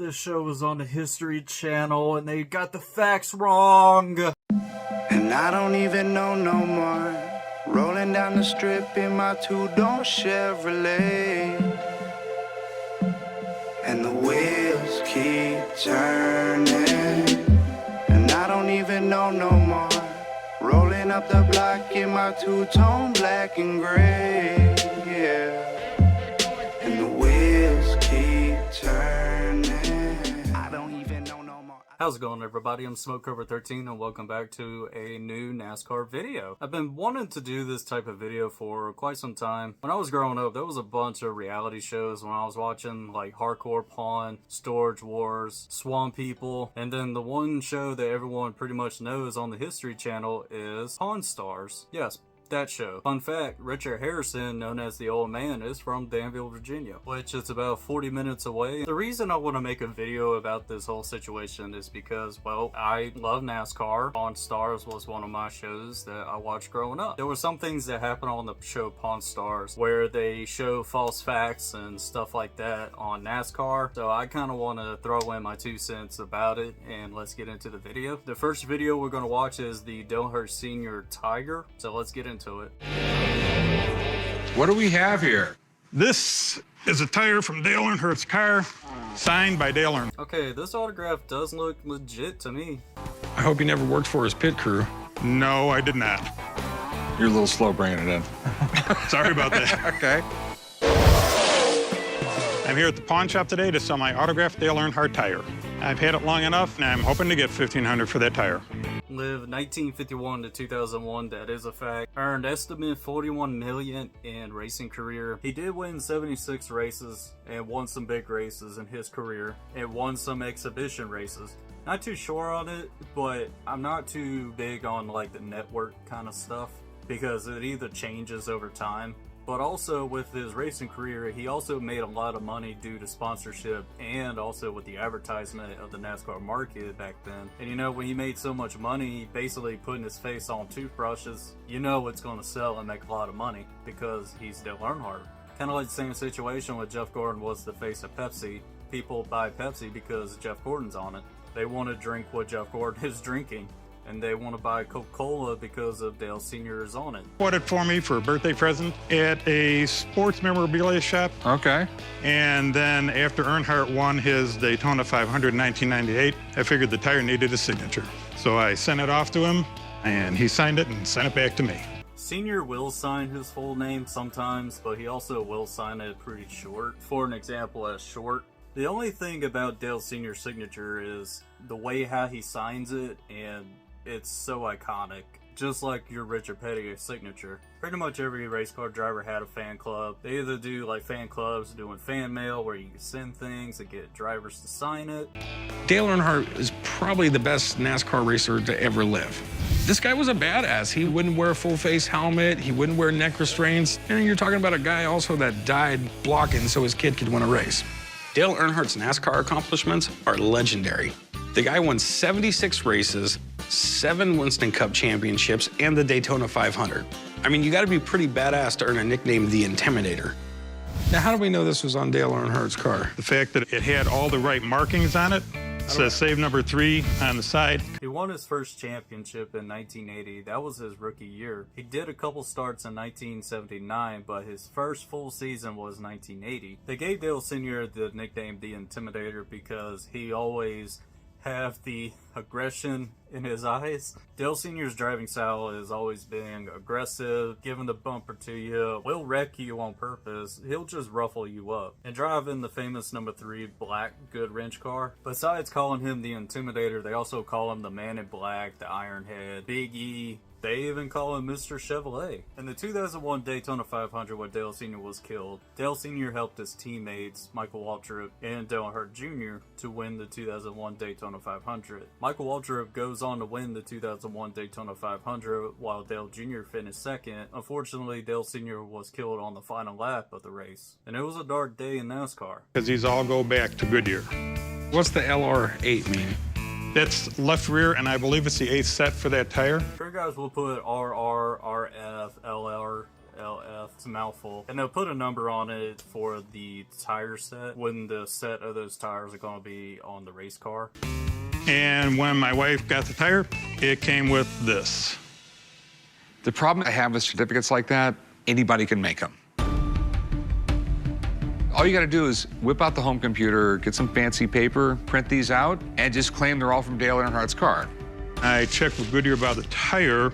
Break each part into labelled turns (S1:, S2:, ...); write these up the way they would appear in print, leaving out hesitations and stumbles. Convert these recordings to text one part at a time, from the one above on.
S1: This show was on the History Channel and they got the facts wrong.
S2: And I don't even know no more. Rolling down the strip in my two-door Chevrolet. And the wheels keep turning. And I don't even know no more. Rolling up the block in my two-tone black and gray. Yeah. And the wheels keep turning. I don't even know no more.
S1: How's it going, everybody? I'm SmokeCover13 and welcome back to a new NASCAR video. I've been wanting to do this type of video for quite some time. When I was growing up, there was a bunch of reality shows when I was watching, like Hardcore Pawn, Storage Wars, Swamp People, and then the one show that everyone pretty much knows on the History Channel is Pawn Stars. Yes, that show. Fun fact, Richard Harrison, known as the Old Man, is from Danville, Virginia, which is about 40 minutes away. The reason I want to make a video about this whole situation is because, well, I love NASCAR. Pawn Stars was one of my shows that I watched growing up. There were some things that happen on the show Pawn Stars where they show false facts and stuff like that on NASCAR, so I kind of want to throw in my 2 cents about it, and let's get into the video. The first video we're going to watch is the Earnhardt Sr. Tiger, so let's get into it.
S3: What do we have here?
S4: This is a tire from Dale Earnhardt's car, signed by Dale Earnhardt.
S1: Okay, this autograph does look legit to me.
S3: I hope you never worked for his pit crew.
S4: No, I did not.
S3: You're a little slow bringing it in.
S4: Sorry about that.
S3: Okay.
S4: I'm here at the pawn shop today to sell my autographed Dale Earnhardt tire. I've had it long enough, and I'm hoping to get $1,500 for that tire.
S1: Lived 1951 to 2001, that is a fact. Earned estimate $41 million in racing career. He did win 76 races and won some big races in his career and won some exhibition races. Not too sure on it, but I'm not too big on like the network kind of stuff because it either changes over time. But also with his racing career, he also made a lot of money due to sponsorship and also with the advertisement of the NASCAR market back then. And you know, when he made so much money, basically putting his face on toothbrushes, you know it's going to sell and make a lot of money because he's Dale Earnhardt. Kind of like the same situation with Jeff Gordon was the face of Pepsi. People buy Pepsi because Jeff Gordon's on it. They want to drink what Jeff Gordon is drinking. And they want to buy Coca-Cola because of Dale Sr. is on it.
S4: Bought it for me for a birthday present at a sports memorabilia shop.
S3: Okay.
S4: And then after Earnhardt won his Daytona 500 in 1998, I figured the tire needed a signature. So I sent it off to him, and he signed it and sent it back to me.
S1: Senior will sign his full name sometimes, but he also will sign it pretty short. For an example, as short. The only thing about Dale Sr.'s signature is the way how he signs it, and it's so iconic. Just like your Richard Petty signature. Pretty much every race car driver had a fan club. They either do like fan clubs doing fan mail where you can send things and get drivers to sign it.
S3: Dale Earnhardt is probably the best NASCAR racer to ever live. This guy was a badass. He wouldn't wear a full face helmet. He wouldn't wear neck restraints. And you're talking about a guy also that died blocking so his kid could win a race. Dale Earnhardt's NASCAR accomplishments are legendary. The guy won 76 races, 7 Winston Cup championships, and the Daytona 500. I mean, you gotta be pretty badass to earn a nickname, the Intimidator. Now, how do we know this was on Dale Earnhardt's car?
S4: The fact that it had all the right markings on it, says save number 3 on the side.
S1: He won his first championship in 1980. That was his rookie year. He did a couple starts in 1979, but his first full season was 1980. They gave Dale Sr. the nickname the Intimidator because he always have the aggression in his eyes. Dale Sr.'s driving style is always being aggressive, giving the bumper to you, will wreck you on purpose, he'll just ruffle you up. And driving the famous number 3 black good wrench car. Besides calling him the Intimidator, they also call him the Man in Black, the Ironhead, Big E. They even call him Mr. Chevrolet. In the 2001 Daytona 500 where Dale Sr. was killed, Dale Sr. helped his teammates, Michael Waltrip and Dale Earnhardt Jr. to win the 2001 Daytona 500. Michael Waltrip goes on to win the 2001 Daytona 500 while Dale Jr. finished second. Unfortunately, Dale Sr. was killed on the final lap of the race. And it was a dark day in NASCAR.
S4: Because these all go back to Goodyear.
S3: What's the LR8 mean?
S4: That's left rear, and I believe it's the 8th set for that tire.
S1: Sure guys will put RR, RF, LR, LF. It's a mouthful. And they'll put a number on it for the tire set, when the set of those tires are going to be on the race car.
S4: And when my wife got the tire, it came with this.
S3: The problem I have with certificates like that, anybody can make them. All you got to do is whip out the home computer, get some fancy paper, print these out, and just claim they're all from Dale Earnhardt's car.
S4: I checked with Goodyear about the tire,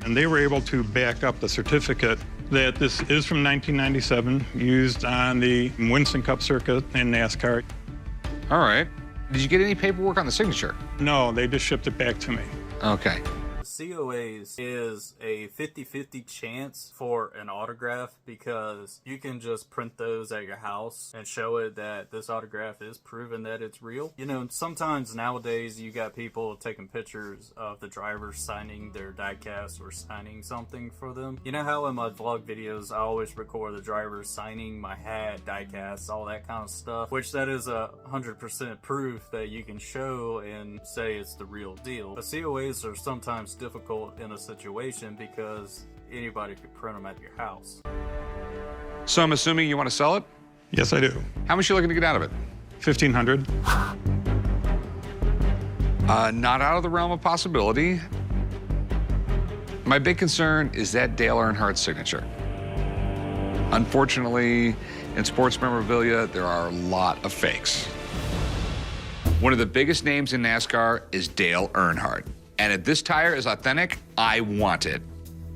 S4: and they were able to back up the certificate that this is from 1997, used on the Winston Cup circuit in NASCAR.
S3: All right. Did you get any paperwork on the signature?
S4: No, they just shipped it back to me.
S3: Okay.
S1: COAs is a 50-50 chance for an autograph, because you can just print those at your house and show it that this autograph is proven that it's real. You know, sometimes nowadays you got people taking pictures of the drivers signing their diecast or signing something for them. You know how in my vlog videos I always record the drivers signing my hat, diecasts, all that kind of stuff, which that is 100% proof that you can show and say it's the real deal. But COAs are sometimes difficult in a situation because anybody could print them at your house.
S3: So I'm assuming you want to sell it?
S4: Yes, I do.
S3: How much are you looking to get out of it?
S4: $1,500.
S3: Not out of the realm of possibility. My big concern is that Dale Earnhardt signature. Unfortunately, in sports memorabilia, there are a lot of fakes. One of the biggest names in NASCAR is Dale Earnhardt. And if this tire is authentic, I want it.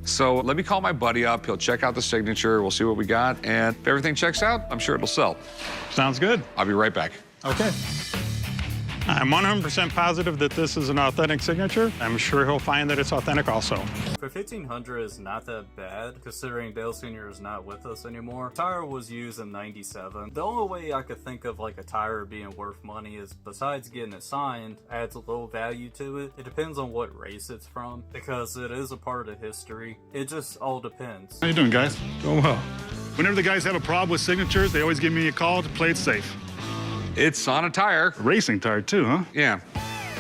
S3: So let me call my buddy up. He'll check out the signature. We'll see what we got. And if everything checks out, I'm sure it'll sell.
S4: Sounds good.
S3: I'll be right back.
S4: Okay. I'm 100% positive that this is an authentic signature. I'm sure he'll find that it's authentic also.
S1: For $1,500 is not that bad, considering Dale Sr. is not with us anymore. The tire was used in '97. The only way I could think of like a tire being worth money is, besides getting it signed, adds a little value to it. It depends on what race it's from, because it is a part of history. It just all depends.
S5: How you doing, guys?
S4: Going well.
S5: Whenever the guys have a problem with signatures, they always give me a call to play it safe.
S3: It's on a tire.
S5: A racing tire, too, huh?
S3: Yeah.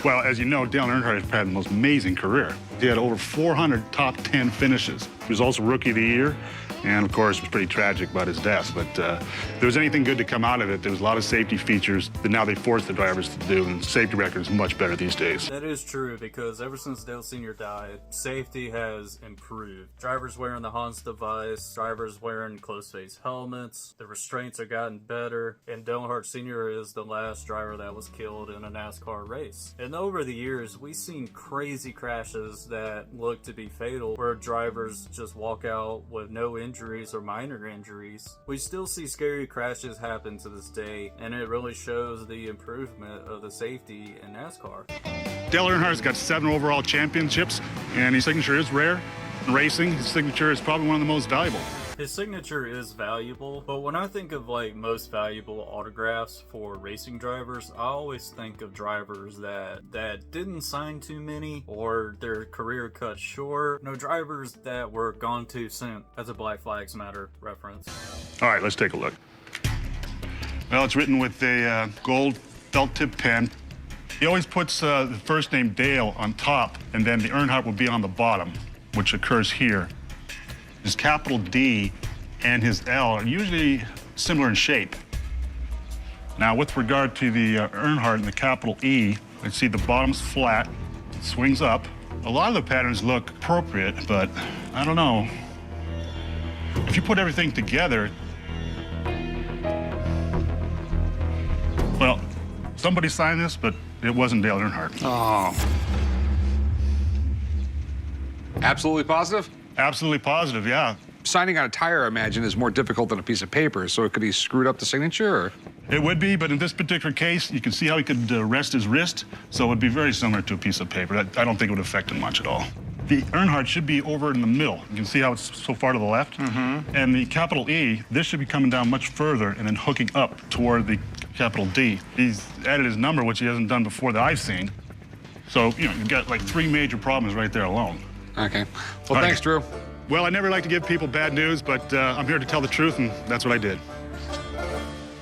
S5: Well, as you know, Dale Earnhardt has had the most amazing career. He had over 400 top 10 finishes. He was also Rookie of the Year, and of course, it was pretty tragic about his death. But if there was anything good to come out of it, there was a lot of safety features that now they force the drivers to do, and the safety record is much better these days.
S1: That is true, because ever since Dale Sr. died, safety has improved. Drivers wearing the Hans device, drivers wearing close-face helmets, the restraints have gotten better, and Dale Earnhardt Sr. is the last driver that was killed in a NASCAR race. And over the years, we've seen crazy crashes that look to be fatal, where drivers just walk out with no injuries or minor injuries. We still see scary crashes happen to this day, and it really shows the improvement of the safety in NASCAR.
S5: Dale Earnhardt's got 7 overall championships, and his signature is rare. In racing, his signature is probably one of the most valuable.
S1: His signature is valuable, but when I think of like most valuable autographs for racing drivers, I always think of drivers that didn't sign too many, or their career cut short. No, drivers that were gone too soon, as a Black Lives Matter reference.
S5: All right, let's take a look. Well, it's written with a gold felt tip pen. He always puts the first name Dale on top, and then the Earnhardt will be on the bottom, which occurs here. His capital D and his L are usually similar in shape. Now, with regard to the Earnhardt and the capital E, you see the bottom's flat, it swings up. A lot of the patterns look appropriate, but I don't know. If you put everything together, well, somebody signed this, but it wasn't Dale Earnhardt.
S3: Oh. Absolutely positive?
S5: Absolutely positive, yeah.
S3: Signing on a tire, I imagine, is more difficult than a piece of paper, so it could be screwed up the signature, or?
S5: It would be, but in this particular case, you can see how he could rest his wrist, so it would be very similar to a piece of paper. I don't think it would affect him much at all. The Earnhardt should be over in the middle. You can see how it's so far to the left. Mm-hmm. And the capital E, this should be coming down much further and then hooking up toward the capital D. He's added his number, which he hasn't done before that I've seen. So, you know, you've got like 3 major problems right there alone.
S3: Okay. Well, thanks, Drew.
S5: Well, I never like to give people bad news, but I'm here to tell the truth, and that's what I did.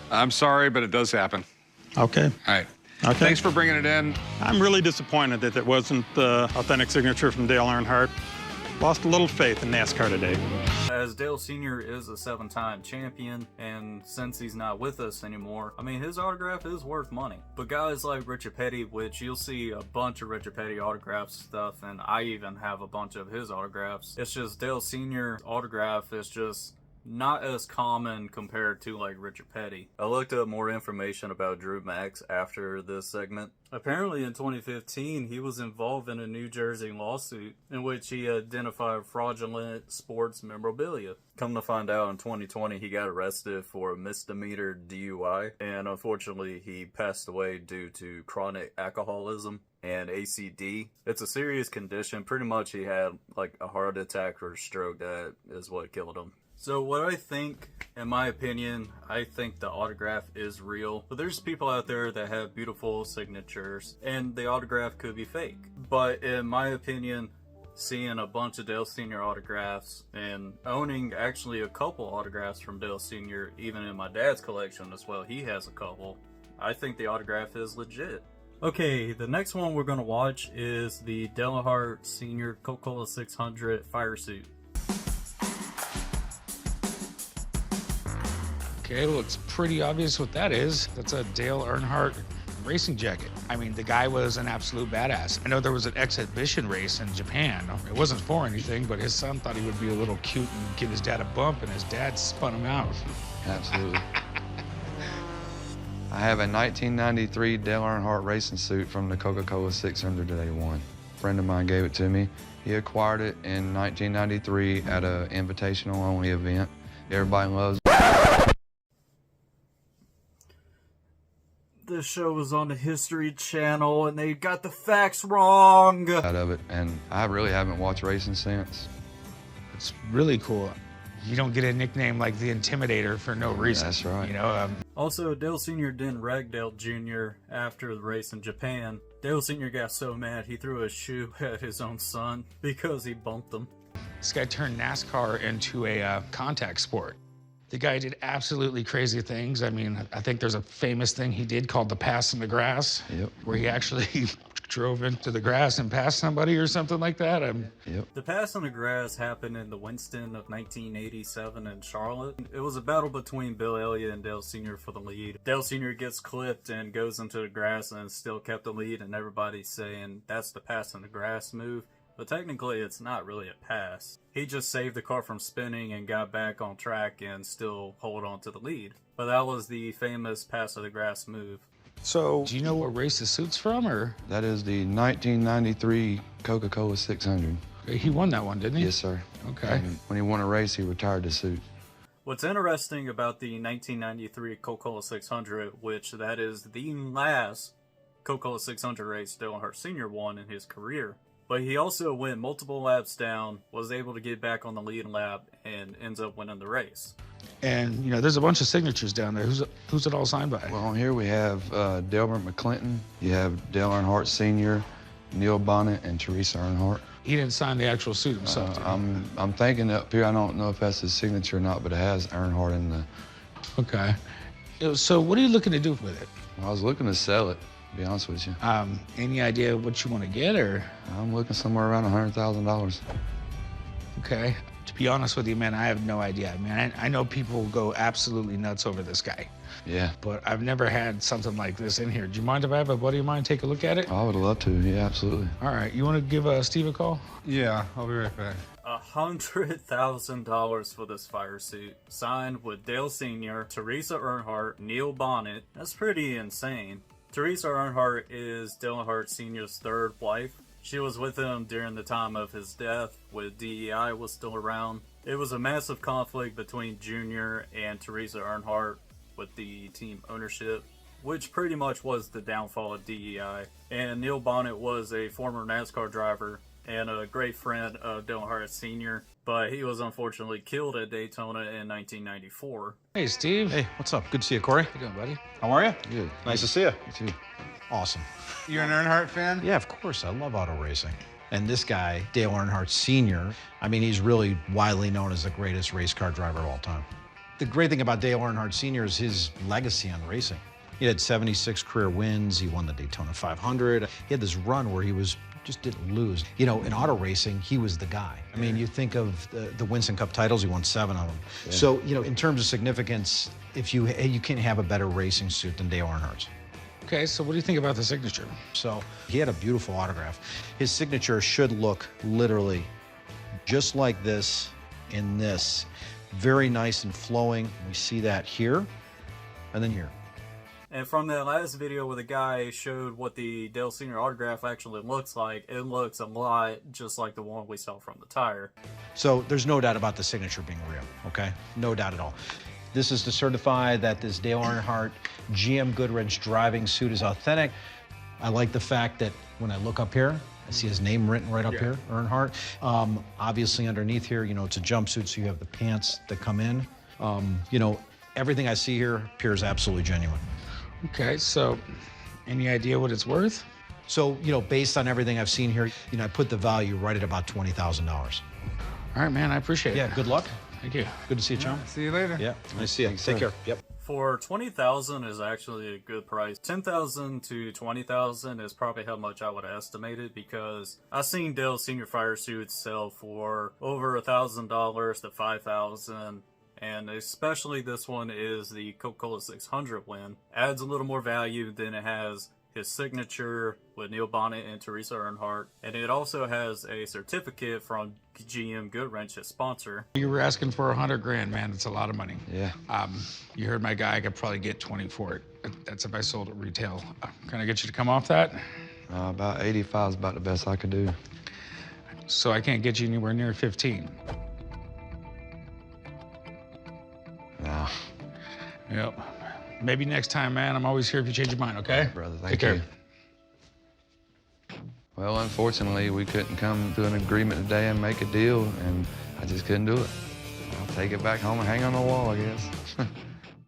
S3: I'm sorry, but it does happen.
S4: Okay.
S3: All right.
S4: Okay.
S3: Thanks for bringing it in.
S4: I'm really disappointed that it wasn't the authentic signature from Dale Earnhardt. lost a little faith in NASCAR today.
S1: As Dale Sr. is a 7-time champion, and since he's not with us anymore, I mean, his autograph is worth money. But guys like Richard Petty, which you'll see a bunch of Richard Petty autographs stuff, and I even have a bunch of his autographs. It's just Dale Sr. autograph is just not as common compared to like Richard Petty. I looked up more information about Drew Max after this segment. Apparently in 2015 he was involved in a New Jersey lawsuit in which he identified fraudulent sports memorabilia. Come to find out, in 2020 he got arrested for a misdemeanor DUI, and unfortunately he passed away due to chronic alcoholism and ACD. It's a serious condition. Pretty much he had like a heart attack or a stroke. That is what killed him. So what I think, in my opinion, I think the autograph is real. But there's people out there that have beautiful signatures, and the autograph could be fake. But in my opinion, seeing a bunch of Dale Sr. autographs and owning actually a couple autographs from Dale Sr., even in my dad's collection as well, he has a couple, I think the autograph is legit. Okay, the next one we're going to watch is the Dale Earnhardt Sr. Coca-Cola 600 fire suit.
S3: Okay, well, it's pretty obvious what that is. That's a Dale Earnhardt racing jacket. I mean, the guy was an absolute badass. I know there was an exhibition race in Japan. It wasn't for anything, but his son thought he would be a little cute and give his dad a bump, and his dad spun him out.
S6: Absolutely. I have a 1993 Dale Earnhardt racing suit from the Coca-Cola 600 that they won. A friend of mine gave it to me. He acquired it in 1993 at an invitational-only event. Everybody loves it.
S1: This show was on the History Channel, and they got the facts wrong.
S6: Out of it, and I really haven't watched racing since.
S3: It's really cool. You don't get a nickname like the Intimidator for no reason.
S6: That's right.
S3: You know.
S1: Also, Dale Sr. didn't rag Dale Jr. after the race in Japan. Dale Sr. got so mad he threw a shoe at his own son because he bumped him.
S3: This guy turned NASCAR into a contact sport. The guy did absolutely crazy things. I mean, I think there's a famous thing he did called the pass in the grass,
S6: Yep.
S3: where he actually drove into the grass and passed somebody or something like that.
S6: Yep.
S1: The pass on the grass happened in the Winston of 1987 in Charlotte. It was a battle between Bill Elliott and Dale Sr. for the lead. Dale Sr. gets clipped and goes into the grass and still kept the lead, and everybody's saying that's the pass on the grass move. But technically, it's not really a pass. He just saved the car from spinning and got back on track and still hold on to the lead. But that was the famous pass of the grass move.
S3: So, do you know what race the suit's from, or?
S6: That is the 1993 Coca-Cola 600.
S3: He won that one, didn't he?
S6: Yes, sir.
S3: Okay.
S6: And when he won a race, he retired the suit.
S1: What's interesting about the 1993 Coca-Cola 600, which that is the last Coca-Cola 600 race Dale Earnhardt Sr. won in his career. But he also went multiple laps down, was able to get back on the lead lap, and ends up winning the race.
S3: And, you know, there's a bunch of signatures down there. Who's it all signed by?
S6: Well, on here we have Delbert McClinton, you have Dale Earnhardt Sr., Neil Bonnet, and Teresa Earnhardt.
S3: He didn't sign the actual suit himself, did he?
S6: I'm thinking up here, I don't know if that's his signature or not, but it has Earnhardt in the...
S3: Okay. So what are you looking to do with it?
S6: I was looking to sell it, to be honest with you.
S3: Any idea what you want to get, or?
S6: I'm looking somewhere around $100,000.
S3: Okay. To be honest with you, man, I have no idea. I mean, I know people go absolutely nuts over this guy.
S6: Yeah.
S3: But I've never had something like this in here. Do you mind if I have a buddy of mine take a look at it?
S6: I would love to, yeah, absolutely.
S3: All right, you want to give Steve a call?
S7: Yeah, I'll be right back.
S1: $100,000 for this fire suit, signed with Dale Sr., Teresa Earnhardt, Neil Bonnet. That's pretty insane. Teresa Earnhardt is Dale Earnhardt Sr.'s third wife. She was with him during the time of his death, when DEI was still around. It was a massive conflict between Junior and Teresa Earnhardt with the team ownership, which pretty much was the downfall of DEI. And Neil Bonnet was a former NASCAR driver and a great friend of Dale Earnhardt Sr., but he was unfortunately killed at Daytona in 1994.
S3: Hey, Steve.
S7: Hey, what's up? Good to see you, Corey.
S3: How you doing, buddy?
S7: How are you?
S6: Good.
S7: Nice to see you.
S6: You too.
S7: Awesome. You're an Earnhardt fan? Yeah, of course. I love auto racing. And this guy, Dale Earnhardt Sr., I mean, he's really widely known as the greatest race car driver of all time. The great thing about Dale Earnhardt Sr. is his legacy on racing. He had 76 career wins. He won the Daytona 500. He had this run where he just didn't lose. You know, in auto racing, he was the guy. I mean, you think of the Winston Cup titles, he won 7 of them. Yeah. So, you know, in terms of significance, if you can't have a better racing suit than Dale Earnhardt's.
S3: Okay, so what do you think about the signature?
S7: So he had a beautiful autograph. His signature should look literally just like this in this. Very nice and flowing. We see that here and then here.
S1: And from that last video where the guy showed what the Dale Sr. autograph actually looks like, it looks a lot just like the one we saw from the tire.
S7: So there's no doubt about the signature being real, okay? No doubt at all. This is to certify that this Dale Earnhardt GM Goodwrench driving suit is authentic. I like the fact that when I look up here, I see his name written right up here, Earnhardt. Obviously underneath here, you know, it's a jumpsuit, so you have the pants that come in. You know, everything I see here appears absolutely genuine.
S3: Okay, so any idea what it's worth?
S7: So, you know, based on everything I've seen here, you know, I put the value right at about $20,000.
S3: All right, man, I appreciate it.
S7: Yeah, good luck.
S3: Thank you.
S7: Good to see you, John.
S8: Yeah, see you later.
S7: Yeah, nice to see you. Take care. Yep.
S1: For $20,000 is actually a good price. $10,000 to $20,000 is probably how much I would estimate it, because I've seen Dale Senior fire suits sell for over $1,000 to $5,000. And especially this one is the Coca-Cola 600 win. Adds a little more value than it has his signature with Neil Bonnet and Teresa Earnhardt. And it also has a certificate from GM Goodwrench, his sponsor.
S3: You were asking for 100 grand, man. It's a lot of money.
S6: Yeah.
S3: You heard my guy. I could probably get 20 for it. That's if I sold it retail. Can I get you to come off that?
S6: About 85 is about the best I could do.
S3: So I can't get you anywhere near 15.
S6: Nah.
S3: Yep. Maybe next time, man. I'm always here if you change your mind, okay?
S6: Brother,
S3: Take care.
S6: Well, unfortunately, we couldn't come to an agreement today and make a deal, and I just couldn't do it. I'll take it back home and hang on the wall, I guess.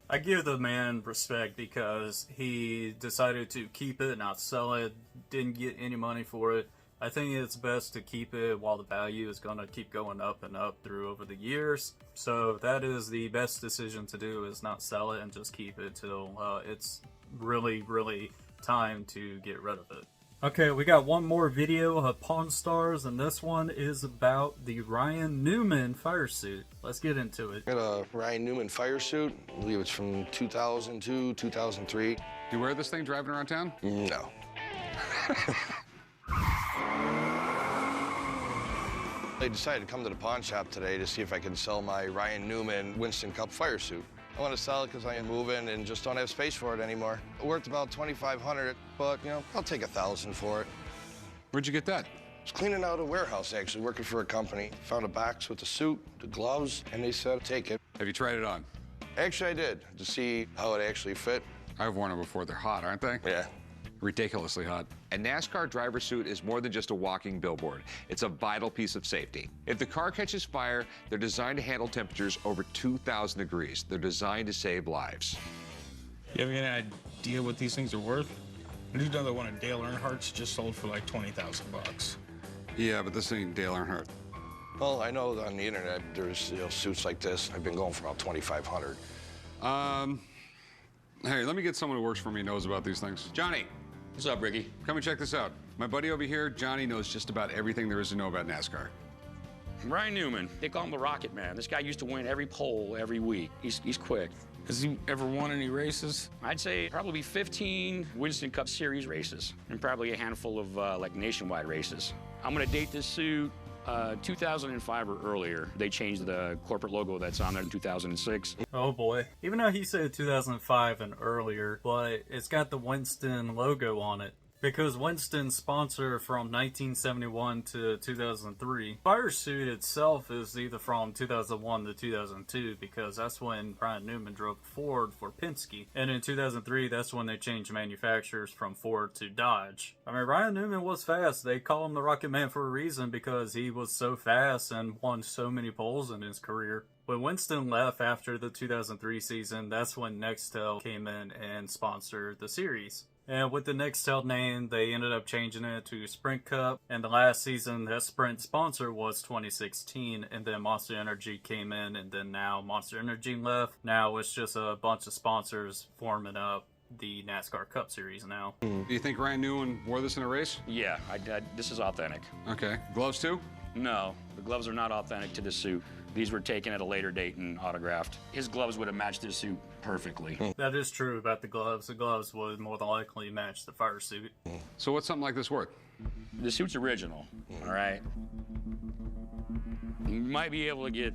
S1: I give the man respect because he decided to keep it, not sell it, didn't get any money for it. I think it's best to keep it while the value is going to keep going up and up through over the years. So that is the best decision to do, is not sell it and just keep it till it's really, really time to get rid of it. Okay, we got one more video of Pawn Stars, and this one is about the Ryan Newman fire suit. Let's get into it.
S9: Got a Ryan Newman fire suit. I believe it's from 2002, 2003.
S10: Do you wear this thing driving around town?
S9: No. I decided to come to the pawn shop today to see if I can sell my Ryan Newman Winston Cup fire suit. I want to sell it because I am moving and just don't have space for it anymore. It worth about $2,500, but, you know, I'll take $1,000 for it.
S10: Where'd you get that?
S9: I was cleaning out a warehouse, actually, working for a company. Found a box with the suit, the gloves, and they said, take it.
S10: Have you tried it on?
S9: Actually, I did, to see how it actually fit.
S10: I've worn them before. They're hot, aren't they?
S9: Yeah.
S10: Ridiculously hot.
S11: A NASCAR driver suit is more than just a walking billboard. It's a vital piece of safety. If the car catches fire, they're designed to handle temperatures over 2,000 degrees. They're designed to save lives.
S12: You have any idea what these things are worth? I do know that one of Dale Earnhardt's just sold for like 20,000 bucks.
S10: Yeah, but this ain't Dale Earnhardt.
S9: Well, I know on the internet there's suits like this. I've been going for about $2,500.
S10: Hey, let me get someone who works for me and knows about these things. Johnny.
S13: What's up, Ricky?
S10: Come and check this out. My buddy over here, Johnny, knows just about everything there is to know about NASCAR.
S13: Ryan Newman. They call him the Rocket Man. This guy used to win every pole every week. He's quick.
S12: Has he ever won any races?
S13: I'd say probably 15 Winston Cup Series races and probably a handful of like nationwide races. I'm gonna date this suit 2005 or earlier. They changed the corporate logo that's on there in 2006.
S1: Oh boy. Even though he said 2005 and earlier, but it's got the Winston logo on it. Because Winston's sponsor from 1971 to 2003. Fire suit itself is either from 2001 to 2002, because that's when Ryan Newman drove Ford for Penske. And in 2003, that's when they changed manufacturers from Ford to Dodge. I mean, Ryan Newman was fast. They call him the Rocket Man for a reason, because he was so fast and won so many poles in his career. When Winston left after the 2003 season, that's when Nextel came in and sponsored the series. And with the Nextel name, they ended up changing it to Sprint Cup. And the last season, that Sprint sponsor was 2016. And then Monster Energy came in, and then now Monster Energy left. Now it's just a bunch of sponsors forming up. the NASCAR Cup Series now.
S10: Do you think Ryan Newman wore this in a race?
S13: Yeah, this is authentic.
S10: Okay. Gloves too?
S13: No, the gloves are not authentic to the suit. These were taken at a later date and autographed. His gloves would have matched this suit perfectly.
S1: That is true about the gloves. The gloves would more than likely match the fire suit.
S10: So what's something like this worth?
S13: The suit's original, all right? You might be able to get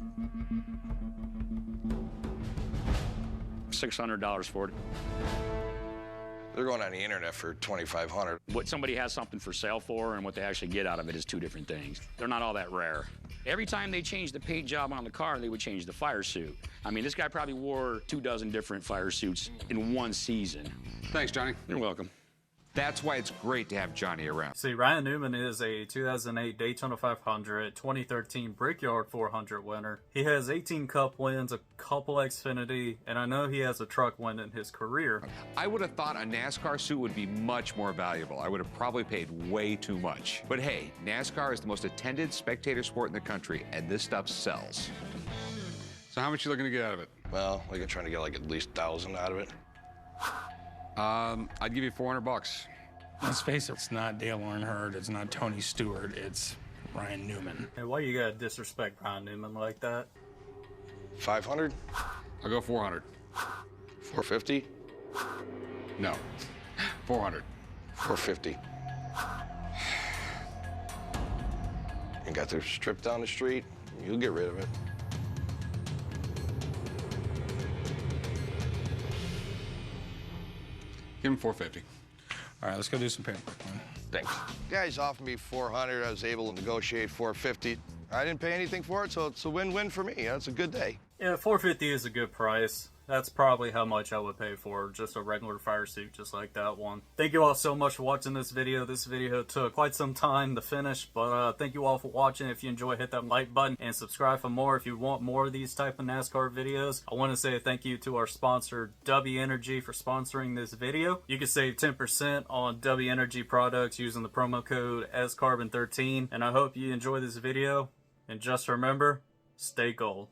S13: $600 for it.
S9: They're going on the internet for $2,500.
S13: What somebody has something for sale for and what they actually get out of it is two different things. They're not all that rare. Every time they changed the paint job on the car, they would change the fire suit. I mean, this guy probably wore 24 different fire suits in one season.
S10: Thanks, Johnny.
S13: You're welcome.
S11: That's why it's great to have Johnny around.
S1: See, Ryan Newman is a 2008 Daytona 500, 2013 Brickyard 400 winner. He has 18 Cup wins, a couple Xfinity, and I know he has a truck win in his career.
S11: I would have thought a NASCAR suit would be much more valuable. I would have probably paid way too much. But hey, NASCAR is the most attended spectator sport in the country, and this stuff sells.
S10: So how much you looking to get out of it?
S9: Well, we're trying to get like at least 1,000 out of it.
S10: I'd give you $400.
S12: Let's face it, it's not Dale Earnhardt, it's not Tony Stewart, it's Ryan Newman.
S1: Hey, why you gotta disrespect Ryan Newman like that?
S9: 500?
S10: I'll go 400.
S9: 450?
S10: No, 400.
S9: 450. You got the strip down the street, you'll get rid of it.
S10: Give him 450.
S12: All right, let's go do some paperwork, man.
S9: Thanks. Guys offered me 400. I was able to negotiate 450. I didn't pay anything for it, so it's a win-win for me. That's a good day.
S1: Yeah, 450 is a good price. That's probably how much I would pay for just a regular fire suit just like that one. Thank you all so much for watching this video. This video took quite some time to finish, but thank you all for watching. If you enjoy, hit that like button and subscribe for more if you want more of these type of NASCAR videos. I want to say thank you to our sponsor, W Energy, for sponsoring this video. You can save 10% on W Energy products using the promo code SCarbon13. And I hope you enjoy this video. And just remember, stay gold.